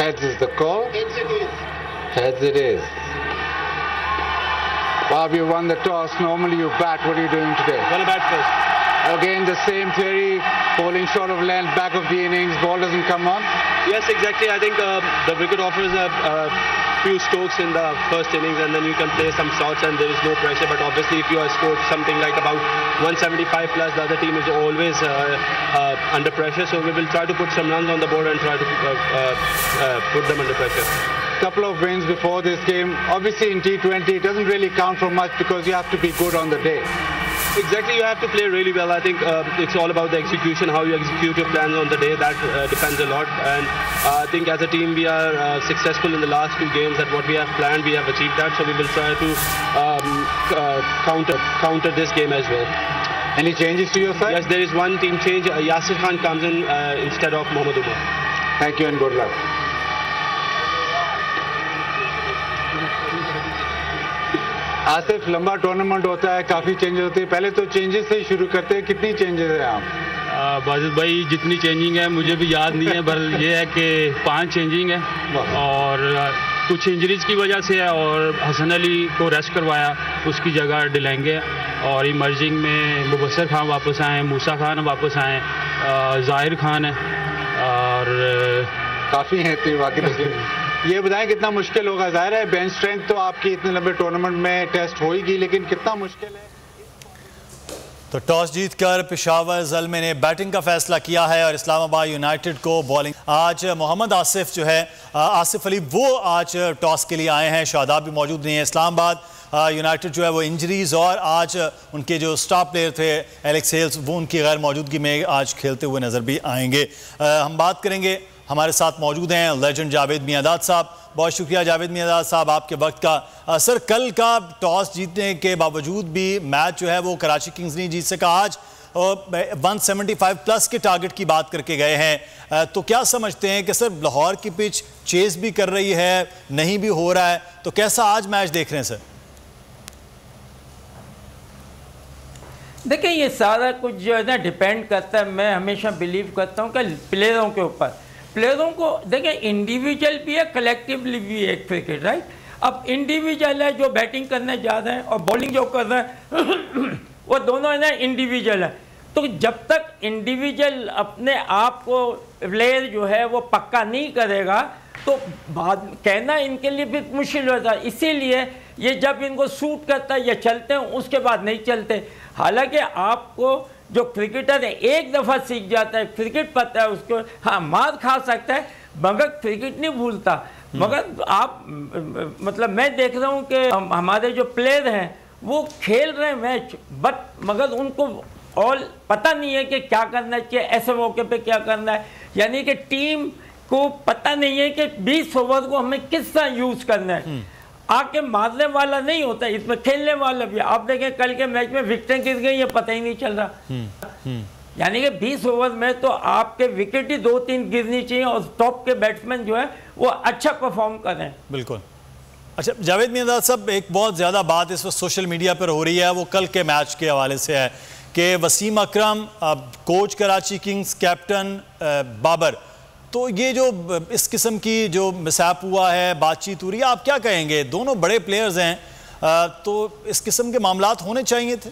Heads is the call. Heads it is. Heads it is. Bob, you won the toss. Normally you bat. What are you doing today? Gonna bat first. Again, the same theory. Bowling short of length, back of the innings. Ball doesn't come on. Yes, exactly. I think the wicket offers a few strokes in the first innings, and then you can play some shots and there is no pressure. But obviously if you are scored something like about 175 plus, the other team is always under pressure. So we will try to put some runs on the board and try to put them under pressure. Couple of wins before this game. Obviously in T20 it doesn't really count for much because you have to be good on the day. Exactly, you have to play really well. I think it's all about the execution, how you execute your plans on the day. That depends a lot. And I think as a team we are successful in the last two games. That what we have planned, we have achieved that. So we will try to counter this game as well. Any changes to your side? Yes, there is one team change. Yasir Khan comes in instead of Mohammad Umar. Thank you and good luck. Asif, लंबा tournament होता है, काफ़ी changes होते हैं. पहले तो changes से ही शुरू करते हैं. कितनी चेंजेस हैं आप? बाजिद भाई, जितनी चेंजिंग है मुझे भी याद नहीं है, पर ये है कि 5 चेंजिंग है और कुछ इंजरीज की वजह से है. और हसन अली को रेस्ट करवाया, उसकी जगह डिलेंगे. और इमर्जिंग में मुबस्सर खान वापस आए, मूसा खान वापस आए, ज़ाहिर खान है और काफ़ी हैं इतनी बाकी. ये बताएं कितना मुश्किल होगा. जाहिर है बेंच स्ट्रेंथ तो आपकी इतने लंबे टूर्नामेंट में टेस्ट होगी, लेकिन कितना मुश्किल है. तो टॉस जीतकर पेशावर ज़ल्मे ने बैटिंग का फैसला किया है और इस्लामाबाद यूनाइटेड को बॉलिंग. आज मोहम्मद आसिफ जो है, आसिफ अली, वो आज टॉस के लिए आए हैं. शादाब भी मौजूद नहीं है. इस्लामाबाद यूनाइटेड जो है वो इंजरीज और आज उनके जो स्टार प्लेयर थे एलेक्स हेल्स, वो उनकी गैर मौजूदगी में आज खेलते हुए नज़र भी आएंगे. हम बात करेंगे, हमारे साथ मौजूद हैं लेजेंड जावेद मियाँदाद साहब. बहुत शुक्रिया जावेद मियाँदाद साहब आपके वक्त का. सर, कल का टॉस जीतने के बावजूद भी मैच जो है वो कराची किंग्स नहीं जीत सका. आज 175 प्लस के टारगेट की बात करके गए हैं. तो क्या समझते हैं कि सर लाहौर की पिच चेस भी कर रही है, नहीं भी हो रहा है, तो कैसा आज मैच देख रहे हैं सर? देखिए, ये सारा कुछ जो है ना डिपेंड करता है. मैं हमेशा बिलीव करता हूँ कि प्लेयरों के ऊपर. प्लेयरों को देखिए, इंडिविजुअल भी है, कलेक्टिवली भी है एक क्रिकेट, राइट. अब इंडिविजुअल है जो बैटिंग करने जा रहे हैं और बॉलिंग जो कर रहे हैं वो दोनों है ना इंडिविजुअल है. तो जब तक इंडिविजुअल अपने आप को प्लेयर जो है वो पक्का नहीं करेगा तो बाद कहना इनके लिए भी मुश्किल होता है. इसीलिए ये जब इनको सूट करता है ये चलते हैं, उसके बाद नहीं चलते. हालांकि आपको जो क्रिकेटर है एक दफ़ा सीख जाता है, क्रिकेट पता है उसको, हाँ मार खा सकता है मगर क्रिकेट नहीं भूलता. मगर आप मतलब मैं देख रहा हूँ कि हमारे जो प्लेयर हैं वो खेल रहे हैं मैच, बट मगर उनको ऑल पता नहीं है कि क्या करना चाहिए, ऐसे मौके पे क्या करना है. यानी कि टीम को पता नहीं है कि 20 ओवर को हमें किस तरह यूज़ करना है. आके मारने वाला नहीं होता, इसमें खेलने वाला भी. आप देखें कल के मैच में विकेटें गिर गई, ये पता ही नहीं चल रहा. यानी कि 20 ओवर में तो आपके विकेट ही 2-3 गिरनी चाहिए और टॉप के बैट्समैन जो है वो अच्छा परफॉर्म करें. बिल्कुल. अच्छा जावेद मियाँदाद साहब, एक बहुत ज़्यादा बात इस वक्त सोशल मीडिया पर हो रही है, वो कल के मैच के हवाले से है कि Wasim Akram coach Karachi Kings, captain Babar, तो ये जो इस किस्म की जो मिसहैप हुआ है, बातचीत हो रही है, आप क्या कहेंगे? दोनों बड़े प्लेयर्स हैं, तो इस किस्म के मामलात होने चाहिए थे?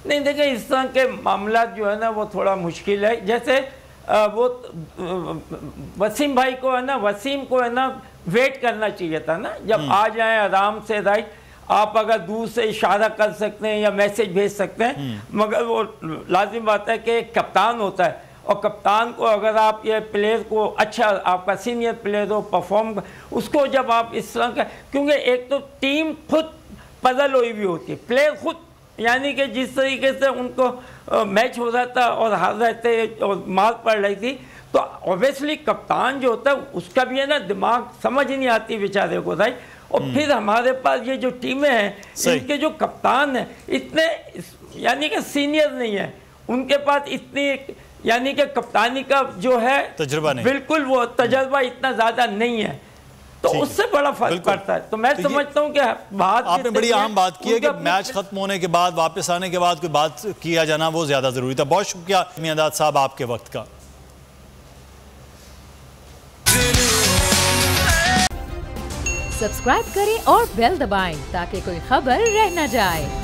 नहीं, देखिए इस तरह के मामला जो है ना वो थोड़ा मुश्किल है. जैसे वो वसीम भाई को है ना, वसीम को है ना वेट करना चाहिए था ना, जब आ जाए आराम से, राइट. आप अगर दूर से इशारा कर सकते हैं या मैसेज भेज सकते हैं, मगर वो लाजिम बात है कि कप्तान होता है और कप्तान को अगर आप ये प्लेयर को अच्छा, आपका सीनियर प्लेयर हो, परफॉर्म, उसको जब आप इस तरह का, क्योंकि एक तो टीम खुद पजल हुई भी होती है, प्लेयर खुद, यानी कि जिस तरीके से उनको मैच हो रहा था और हार रहे थे और मार पड़ रही थी, तो ऑब्वियसली कप्तान जो होता है उसका भी है ना दिमाग समझ ही नहीं आती बेचारे को, राइट. और फिर हमारे पास ये जो टीमें हैं इनके जो कप्तान हैं इतने यानी कि सीनियर नहीं है, उनके पास इतनी यानी कि कप्तानी का जो है तजुर्बा नहीं, बिल्कुल वो तजुर्बा इतना ज़्यादा नहीं है, तो उससे बड़ा फर्क पड़ता है. तो मैं समझता हूँ कि बात आपने बड़ी अहम बात की है कि मैच खत्म होने के बाद, वापस आने के बाद कोई बात किया जाना वो ज़्यादा ज़रूरी था. बहुत शुक्रिया मियाँदाद साहब आपके वक्त का. सब्सक्राइब करें और बेल दबाएं ताकि कोई खबर रह न जाए।